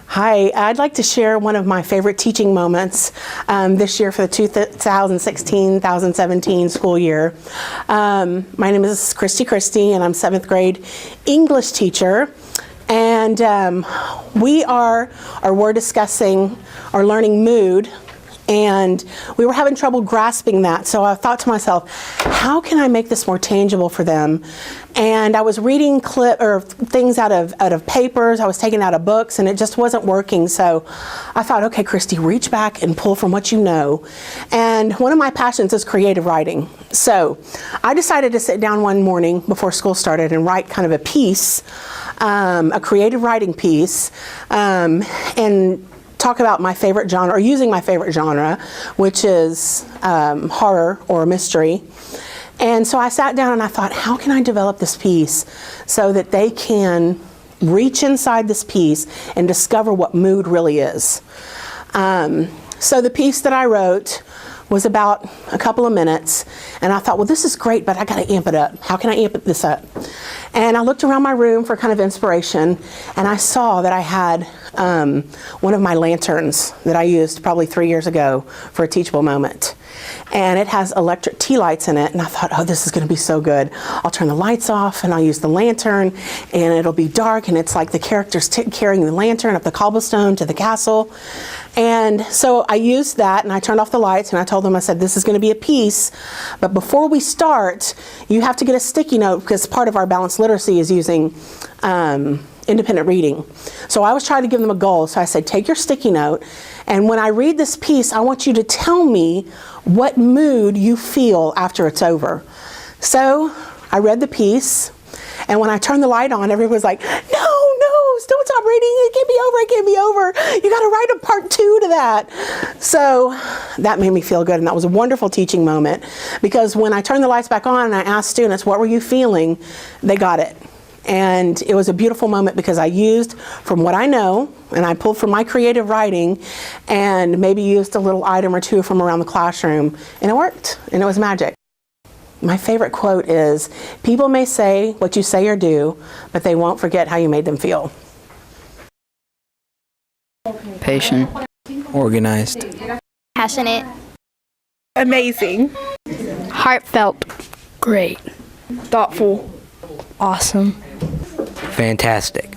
Hi, I'd like to share one of my favorite teaching moments this year for the 2016-2017 school year. My name is Christy, and I'm 7th grade English teacher. And we're discussing or learning mood, and we were having trouble grasping that. So I thought to myself, how can I make this more tangible for them? And I was reading things out of papers, I was taking out of books, and it just wasn't working. So I thought, okay, Christy, reach back and pull from what you know. And one of my passions is creative writing. So I decided to sit down one morning before school started and write kind of a piece, a creative writing piece, and talk about my favorite genre, or using my favorite genre, which is horror or mystery. And so I sat down and I thought, how can I develop this piece so that they can reach inside this piece and discover what mood really is? So the piece that I wrote was about a couple of minutes, and I thought, well, this is great, but I gotta amp it up. How can I amp this up? And I looked around my room for kind of inspiration, and I saw that I had one of my lanterns that I used probably 3 years ago for a teachable moment. And it has electric tea lights in it, and I thought, oh, this is gonna be so good. I'll turn the lights off and I'll use the lantern, and it'll be dark, and it's like the characters carrying the lantern up the cobblestone to the castle. And so I used that, and I turned off the lights, and I told them, I said, this is gonna be a piece, but before we start, you have to get a sticky note, because part of our balanced literacy is using independent reading. So I was trying to give them a goal. So I said, take your sticky note, and when I read this piece, I want you to tell me what mood you feel after it's over. So I read the piece, and when I turned the light on, everyone was like, no, don't stop reading, it can't be over, you gotta write a part 2 to that. So that made me feel good, and that was a wonderful teaching moment, because when I turned the lights back on and I asked students, what were you feeling, they got it. And it was a beautiful moment, because I used from what I know, and I pulled from my creative writing, and maybe used a little item or two from around the classroom, and it worked, and it was magic. My favorite quote is, people may say what you say or do, but they won't forget how you made them feel. Patient. Organized. Passionate. Amazing. Heartfelt. Great. Thoughtful. Awesome. Fantastic.